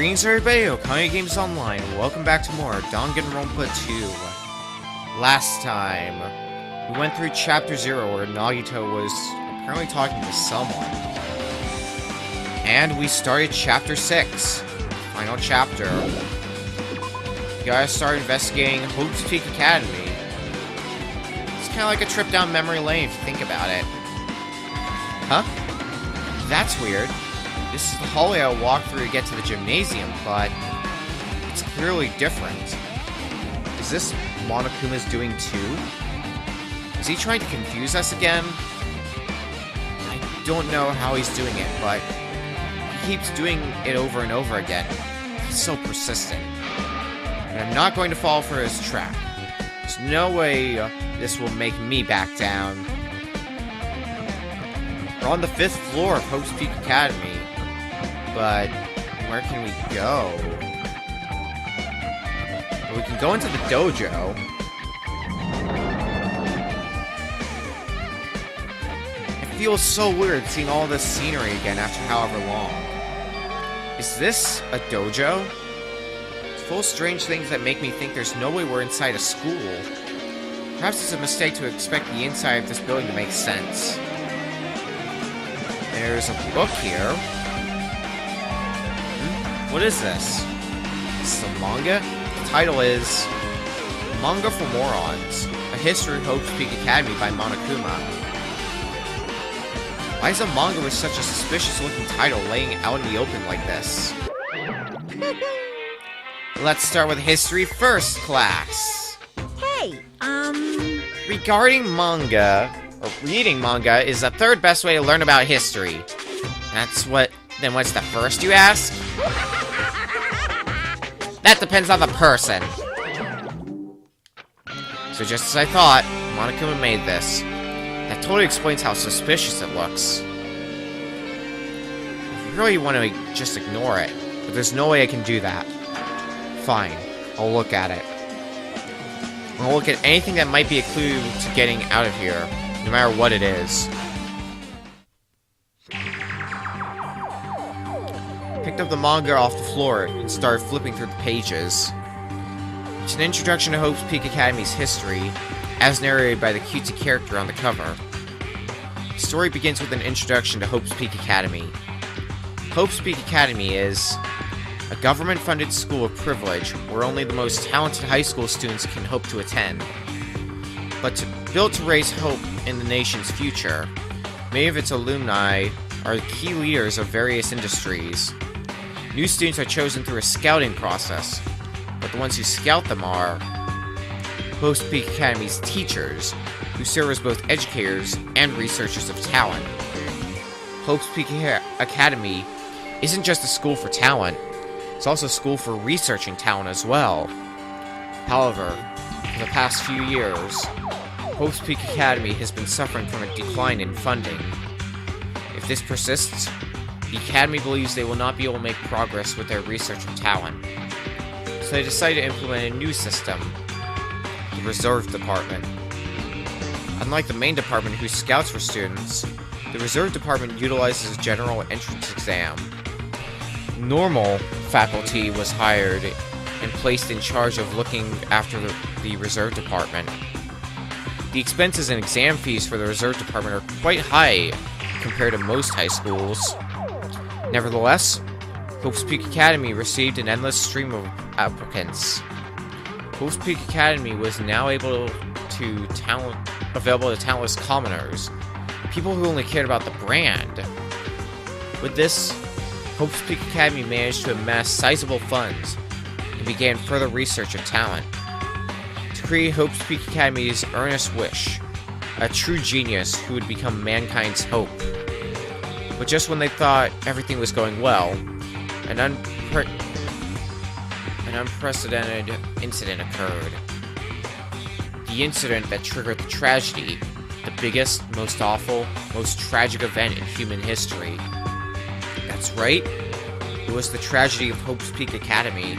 Greetings everybody, Okami Games Online. Welcome back to more Danganronpa 2. Last time, we went through Chapter 0 where Nagito was apparently talking to someone. And we started Chapter 6. Final chapter. You gotta start investigating Hope's Peak Academy. It's kinda like a trip down memory lane if you think about it. Huh? That's weird. This is the hallway I walked through to get to the gymnasium, but it's clearly different. Is this Monokuma's doing too? Is he trying to confuse us again? I don't know how he's doing it, but he keeps doing it over and over again. He's so persistent. And I'm not going to fall for his trap. There's no way this will make me back down. We're on the 5th floor of Hope's Peak Academy. But where can we go? Well, we can go into the dojo. It feels so weird seeing all this scenery again after however long. Is this a dojo? It's full of strange things that make me think there's no way we're inside a school. Perhaps it's a mistake to expect the inside of this building to make sense. There's a book here. What is this? This is a manga? The title is Manga for Morons, A History of Hope's Peak Academy by Monokuma. Why is a manga with such a suspicious-looking title laying out in the open like this? Let's start with history first, class. Hey, Regarding manga, or reading manga, is the third best way to learn about history. Then what's the first, you ask? That depends on the person. So just as I thought, Monokuma made this. That totally explains how suspicious it looks. I really want to just ignore it, but there's no way I can do that. Fine, I'll look at it. I'll look at anything that might be a clue to getting out of here, no matter what it is. Picked up the manga off the floor and started flipping through the pages. It's an introduction to Hope's Peak Academy's history, as narrated by the cutesy character on the cover. The story begins with an introduction to Hope's Peak Academy. Hope's Peak Academy is a government-funded school of privilege where only the most talented high school students can hope to attend. But built to raise hope in the nation's future, many of its alumni are key leaders of various industries. New students are chosen through a scouting process, but the ones who scout them are Hope's Peak Academy's teachers, who serve as both educators and researchers of talent. Hope's Peak Academy isn't just a school for talent, it's also a school for researching talent as well. However, for the past few years, Hope's Peak Academy has been suffering from a decline in funding. If this persists, the Academy believes they will not be able to make progress with their research of talent. So they decide to implement a new system, the Reserve Department. Unlike the main department who scouts for students, the Reserve Department utilizes a general entrance exam. Normal faculty was hired and placed in charge of looking after the Reserve Department. The expenses and exam fees for the Reserve Department are quite high compared to most high schools. Nevertheless, Hope's Peak Academy received an endless stream of applicants. Hope's Peak Academy was now available to talentless commoners, people who only cared about the brand. With this, Hope's Peak Academy managed to amass sizable funds and began further research of talent. To create Hope's Peak Academy's earnest wish, a true genius who would become mankind's hope. But just when they thought everything was going well, an unprecedented incident occurred. The incident that triggered the tragedy, the biggest, most awful, most tragic event in human history. That's right, it was the tragedy of Hope's Peak Academy.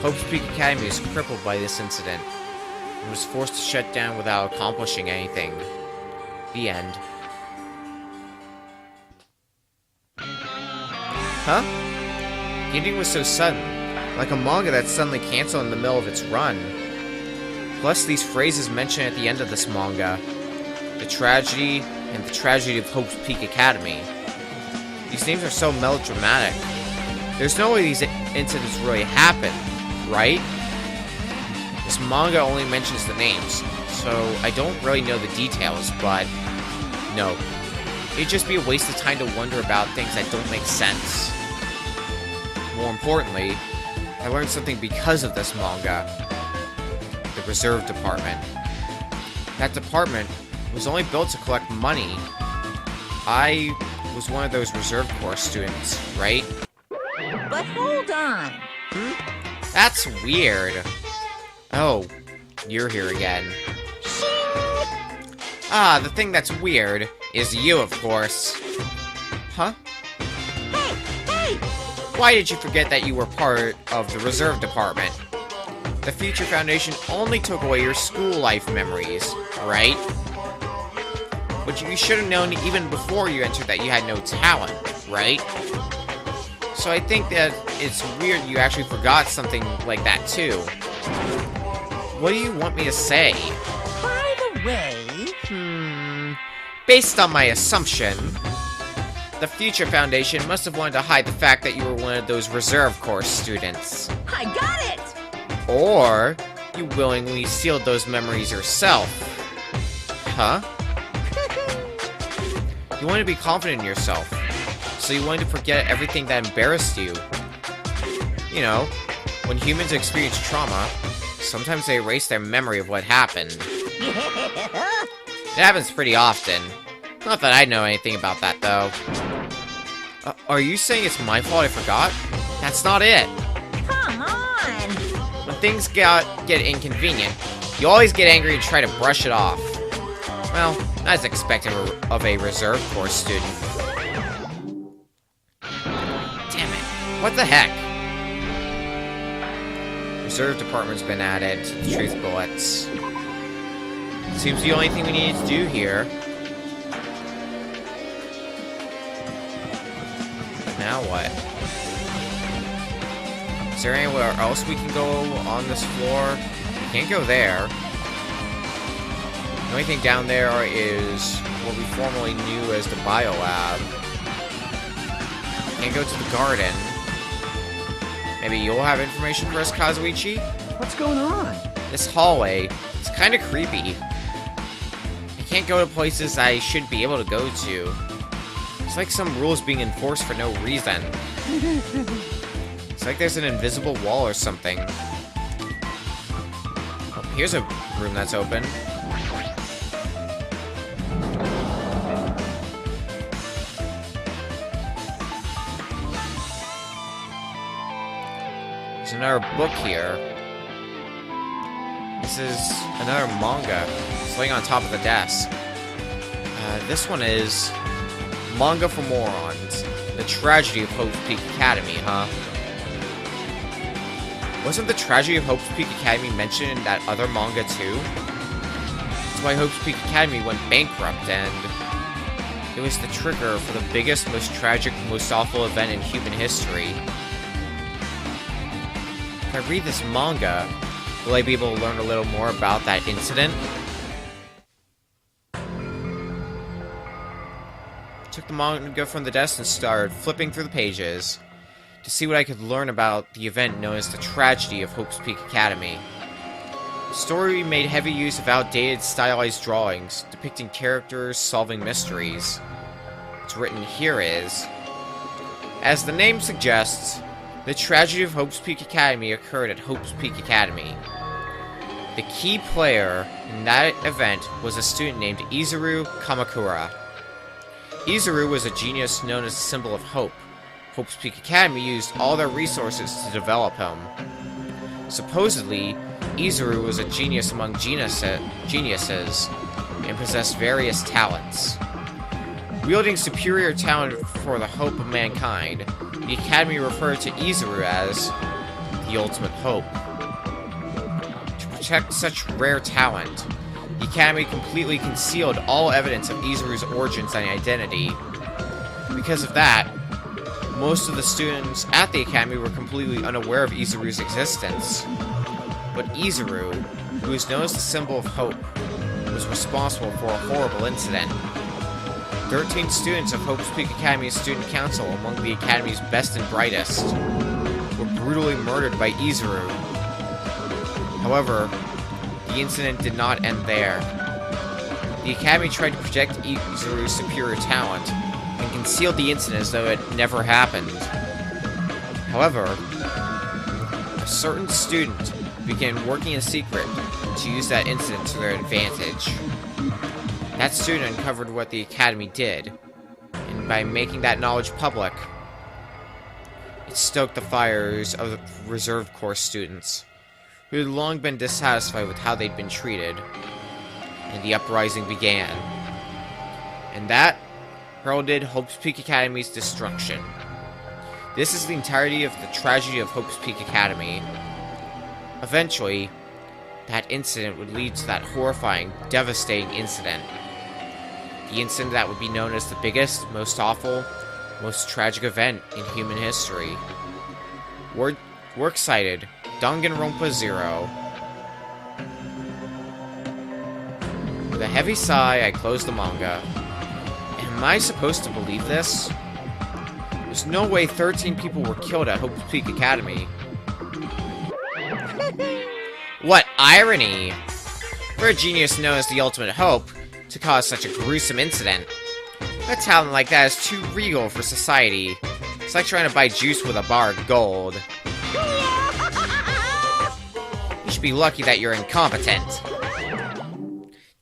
Hope's Peak Academy was crippled by this incident, and was forced to shut down without accomplishing anything. The end. Huh? The ending was so sudden, like a manga that's suddenly canceled in the middle of its run. Plus these phrases mentioned at the end of this manga. The tragedy and the tragedy of Hope's Peak Academy. These names are so melodramatic. There's no way these incidents really happened, right? This manga only mentions the names, so I don't really know the details, but no. It'd just be a waste of time to wonder about things that don't make sense. More importantly, I learned something because of this manga. The Reserve Department. That department was only built to collect money. I was one of those Reserve Corps students, right? But hold on. That's weird. Oh, you're here again. Ah, the thing that's weird is you, of course. Huh? Hey! Why did you forget that you were part of the Reserve Department? The Future Foundation only took away your school life memories, right? But you should have known even before you entered that you had no talent, right? So I think that it's weird you actually forgot something like that too. What do you want me to say? By the way... Based on my assumption, the Future Foundation must have wanted to hide the fact that you were one of those Reserve Corps students. I got it! Or, you willingly sealed those memories yourself. Huh? You wanted to be confident in yourself, so you wanted to forget everything that embarrassed you. You know, when humans experience trauma, sometimes they erase their memory of what happened. It happens pretty often. Not that I know anything about that, though. Are you saying it's my fault I forgot? That's not it. Come on! When things get inconvenient, you always get angry and try to brush it off. Well, not as expected of a Reserve Corps student. Damn it. What the heck? Reserve Department's been added to the Truth Bullets. Seems the only thing we needed to do here. But now what? Is there anywhere else we can go on this floor? We can't go there. The only thing down there is what we formerly knew as the Biolab. Can't go to the garden. Maybe you'll have information for us, Kazuichi? What's going on? This hallway, it's kind of creepy. I can't go to places I should be able to go to. It's like some rules being enforced for no reason. It's like there's an invisible wall or something. Oh, here's a room that's open. There's another book here. This is another manga. It's laying on top of the desk. This one is Manga for Morons. The Tragedy of Hope's Peak Academy, huh? Wasn't the Tragedy of Hope's Peak Academy mentioned in that other manga too? That's why Hope's Peak Academy went bankrupt, and it was the trigger for the biggest, most tragic, most awful event in human history. If I read this manga, will I be able to learn a little more about that incident? Took the manga from the desk and started flipping through the pages to see what I could learn about the event known as the Tragedy of Hope's Peak Academy. The story made heavy use of outdated, stylized drawings depicting characters solving mysteries. What's written here is, as the name suggests, the Tragedy of Hope's Peak Academy occurred at Hope's Peak Academy. The key player in that event was a student named Izuru Kamakura. Izuru was a genius known as a symbol of hope. Hope's Peak Academy used all their resources to develop him. Supposedly, Izuru was a genius among geniuses and possessed various talents. Wielding superior talent for the hope of mankind, the Academy referred to Izuru as the ultimate hope. To protect such rare talent, the Academy completely concealed all evidence of Izuru's origins and identity. Because of that, Most of the students at the academy were completely unaware of Izuru's existence. But Izuru, who is known as the symbol of hope, was responsible for a horrible incident. 13 students of Hope's Peak Academy's Student Council, among the Academy's best and brightest, were brutally murdered by Izuru. However, the incident did not end there. The Academy tried to project Izuru's superior talent and concealed the incident as though it never happened. However, a certain student began working in secret to use that incident to their advantage. That student uncovered what the Academy did, and by making that knowledge public, it stoked the fires of the reserved course students, who had long been dissatisfied with how they'd been treated, and the uprising began. And that heralded Hope's Peak Academy's destruction. This is the entirety of the tragedy of Hope's Peak Academy. Eventually, that incident would lead to that horrifying, devastating incident. The incident that would be known as the biggest, most awful, most tragic event in human history. We're excited. Danganronpa 0. With a heavy sigh, I close the manga. Am I supposed to believe this? There's no way 13 people were killed at Hope's Peak Academy. What irony! For a genius known as the Ultimate Hope to cause such a gruesome incident, a talent like that is too regal for society. It's like trying to buy juice with a bar of gold. You should be lucky that you're incompetent.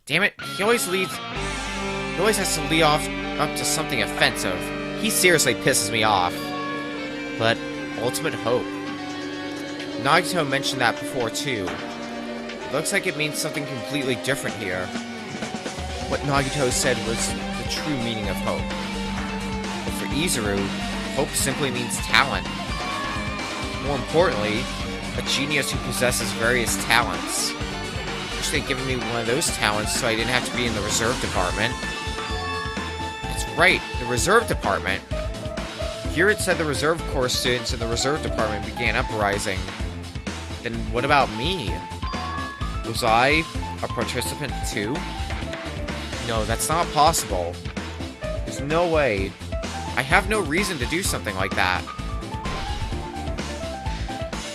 Damn it, he always has to lead off up to something offensive. He seriously pisses me off. But Ultimate Hope. Nagito mentioned that before too. Looks like it means something completely different here. What Nagito said was the true meaning of hope. But for Izuru, hope simply means talent. More importantly, a genius who possesses various talents. Wish they'd given me one of those talents so I didn't have to be in the reserve department. That's right, the reserve department. Here it said the reserve corps students in the reserve department began uprising. Then what about me? Was I a participant too? No, that's not possible. There's no way. I have no reason to do something like that.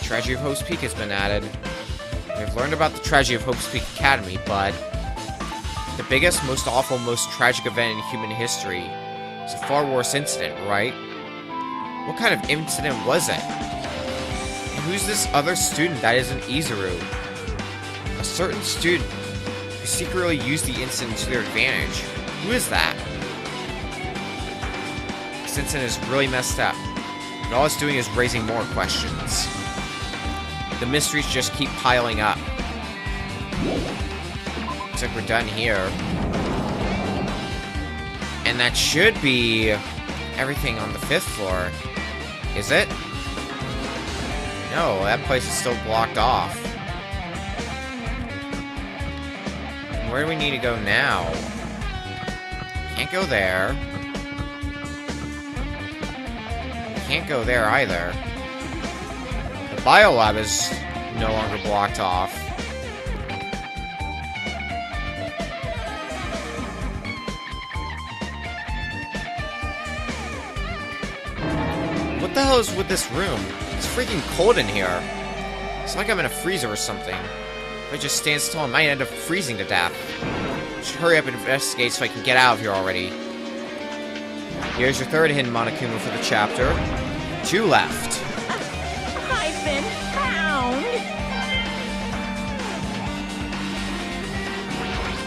Tragedy of Hope's Peak has been added. We've learned about the tragedy of Hope's Peak Academy, but the biggest, most awful, most tragic event in human history is a far worse incident, right? What kind of incident was it? And who's this other student that isn't Izuru? A certain student who secretly used the incident to their advantage. Who is that? This incident is really messed up, and all it's doing is raising more questions. The mysteries just keep piling up. Looks like we're done here. And that should be everything on the 5th floor. Is it? No, that place is still blocked off. Where do we need to go now? Can't go there. Can't go there either. The biolab is no longer blocked off. What the hell is with this room? It's freaking cold in here. It's like I'm in a freezer or something. If I just stand still, I might end up freezing to death. I should hurry up and investigate so I can get out of here already. Here's your third hidden Monokuma for the chapter. 2 left. I've been found.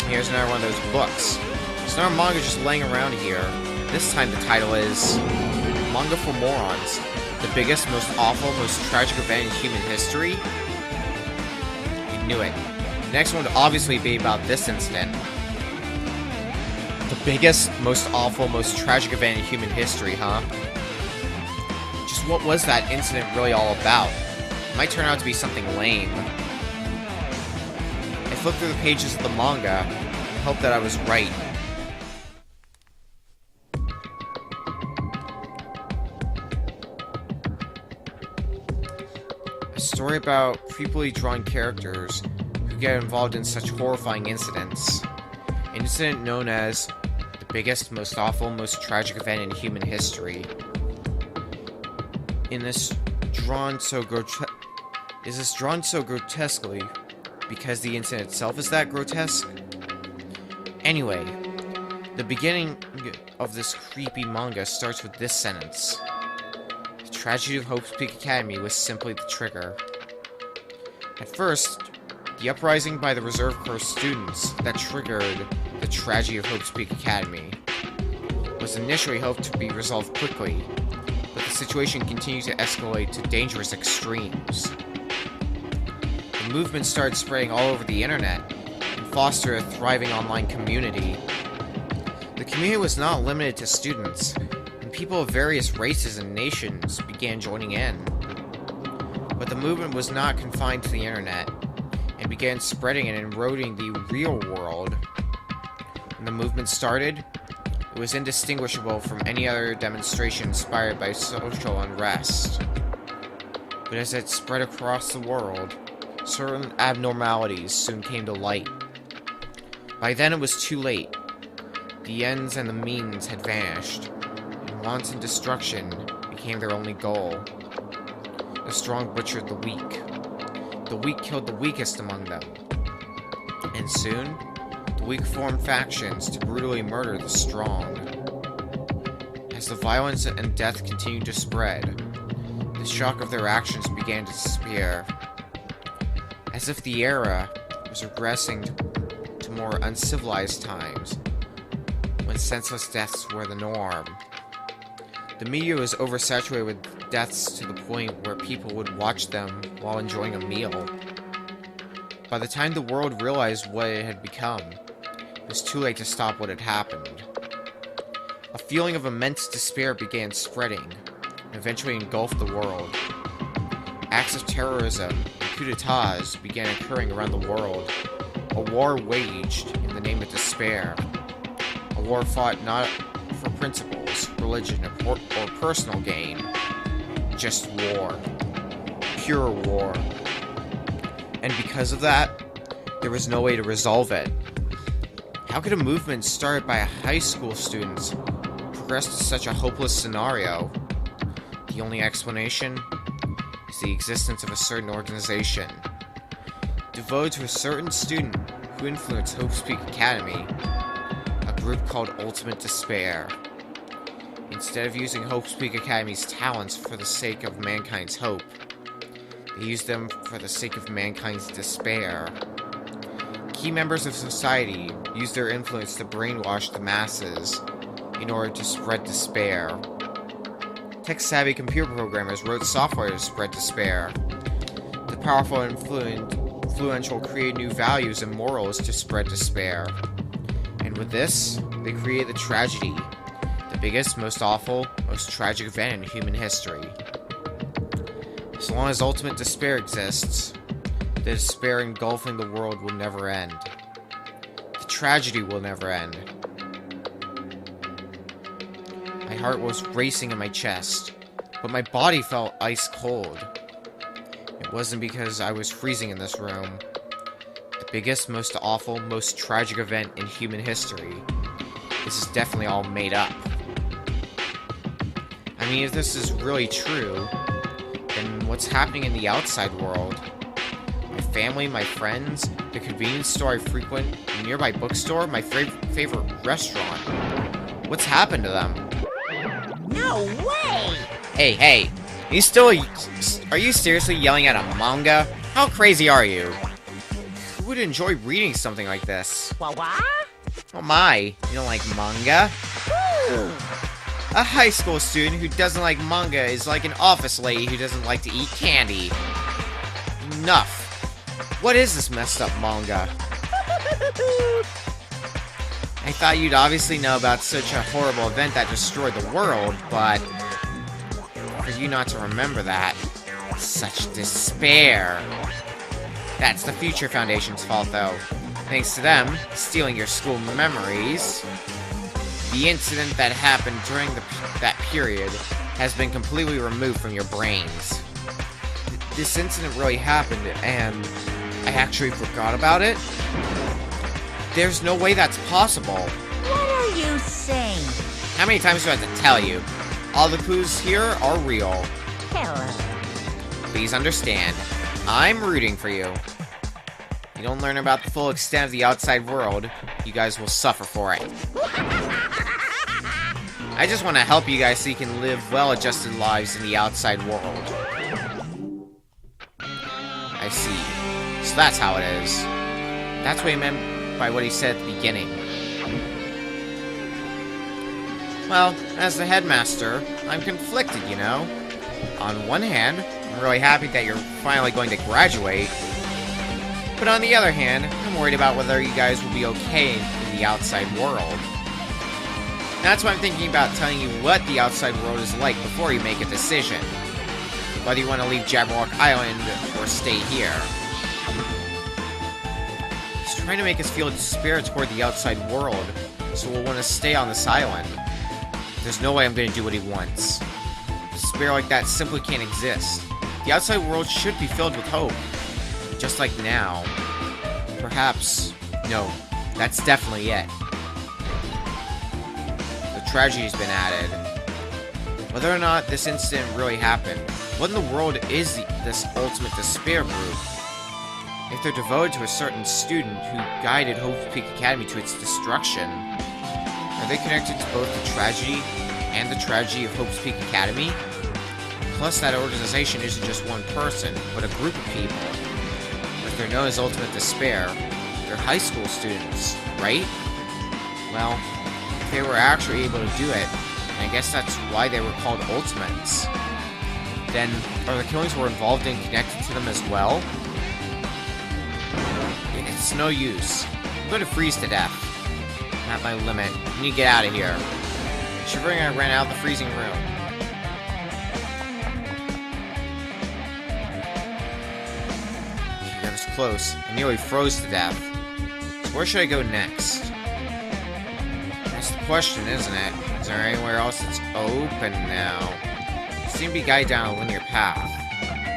Here's another one of those books. There's another manga just laying around here. This time the title is Manga for Morons. The biggest, most awful, most tragic event in human history. You knew it. The next one would obviously be about this incident. The biggest, most awful, most tragic event in human history, huh? Just what was that incident really all about? It might turn out to be something lame. I flipped through the pages of the manga and hope that I was right. A story about creepily drawn characters who get involved in such horrifying incidents. An incident known as the biggest, most awful, most tragic event in human history. Is this drawn so grotesquely because the incident itself is that grotesque? Anyway, the beginning of this creepy manga starts with this sentence. The tragedy of Hope's Peak Academy was simply the trigger. At first, the uprising by the Reserve Corps students that triggered the tragedy of Hope's Peak Academy was initially hoped to be resolved quickly, but the situation continued to escalate to dangerous extremes. The movement started spreading all over the internet and fostered a thriving online community. The community was not limited to students, and people of various races and nations began joining in. But the movement was not confined to the internet, and began spreading and eroding the real world. When the movement started, it was indistinguishable from any other demonstration inspired by social unrest. But as it spread across the world, certain abnormalities soon came to light. By then it was too late. The ends and the means had vanished, and wanton destruction became their only goal. The strong butchered the weak. The weak killed the weakest among them. And soon, the weak formed factions to brutally murder the strong. As the violence and death continued to spread, the shock of their actions began to disappear. As if the era was regressing to more uncivilized times, when senseless deaths were the norm. The media was oversaturated with deaths to the point where people would watch them while enjoying a meal. By the time the world realized what it had become, it was too late to stop what had happened. A feeling of immense despair began spreading, and eventually engulfed the world. Acts of terrorism and coups d'etats began occurring around the world. A war waged in the name of despair. A war fought not for principles, religion, or personal gain. Just war. Pure war. And because of that, there was no way to resolve it. How could a movement started by high school students progress to such a hopeless scenario? The only explanation is the existence of a certain organization devoted to a certain student who influenced Hope's Peak Academy, a group called Ultimate Despair. Instead of using Hope's Peak Academy's talents for the sake of mankind's hope, they used them for the sake of mankind's despair. Key members of society used their influence to brainwash the masses in order to spread despair. Tech-savvy computer programmers wrote software to spread despair. The powerful and influential created new values and morals to spread despair. And with this, they created the tragedy, the biggest, most awful, most tragic event in human history. As long as ultimate despair exists, the despair engulfing the world will never end. The tragedy will never end. My heart was racing in my chest, but my body felt ice cold. It wasn't because I was freezing in this room. The biggest, most awful, most tragic event in human history. This is definitely all made up. I mean, if this is really true, then what's happening in the outside world? My family, my friends, the convenience store I frequent, the nearby bookstore, my favorite restaurant. What's happened to them? No way! Hey, are you seriously yelling at a manga? How crazy are you? Who would enjoy reading something like this? What? Oh my, you don't like manga? A high school student who doesn't like manga is like an office lady who doesn't like to eat candy. Enough. What is this messed up manga? I thought you'd obviously know about such a horrible event that destroyed the world, but for you not to remember that, such despair. That's the Future Foundation's fault, though. Thanks to them stealing your school memories, the incident that happened during that period has been completely removed from your brains. this incident really happened and I actually forgot about it, there's no way that's possible. What are you saying? How many times do I have to tell you? All the clues here are real. Hello. Please understand, I'm rooting for you. If you don't learn about the full extent of the outside world, you guys will suffer for it. I just want to help you guys so you can live well-adjusted lives in the outside world. I see. So that's how it is. That's what he meant by what he said at the beginning. Well, as the headmaster, I'm conflicted, you know? On one hand, I'm really happy that you're finally going to graduate. But on the other hand, I'm worried about whether you guys will be okay in the outside world. That's why I'm thinking about telling you what the outside world is like before you make a decision. Whether you want to leave Jabberwock Island or stay here. He's trying to make us feel despair toward the outside world, so we'll want to stay on this island. There's no way I'm going to do what he wants. Despair like that simply can't exist. The outside world should be filled with hope. Just like now. Perhaps... No, that's definitely it. The tragedy's been added. Whether or not this incident really happened, what in the world is this ultimate despair group? If they're devoted to a certain student who guided Hope's Peak Academy to its destruction, are they connected to both the tragedy and the tragedy of Hope's Peak Academy? Plus, that organization isn't just one person, but a group of people. If they're known as Ultimate Despair, they're high school students, right? Well, if they were actually able to do it, and I guess that's why they were called Ultimates, then are the killings we're involved in connected to them as well? It's no use. I'm going to freeze to death. I'm at my limit. I need to get out of here. Shivering, I ran out of the freezing room. That was close. I nearly froze to death. So where should I go next? That's the question, isn't it? Is there anywhere else that's open now? Seem to be guided down a linear path.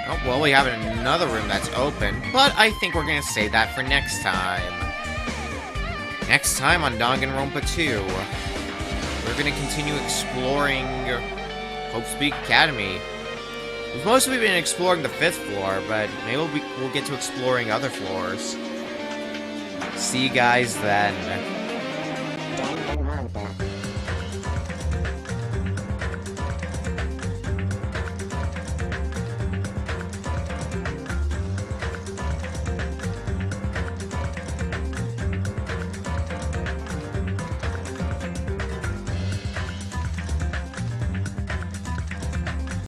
Oh, well, we have another room that's open, but I think we're gonna save that for next time. Next time on Danganronpa 2, we're gonna continue exploring Hope's Peak Academy. We've mostly been exploring the 5th floor, but maybe we'll get to exploring other floors. See you guys then.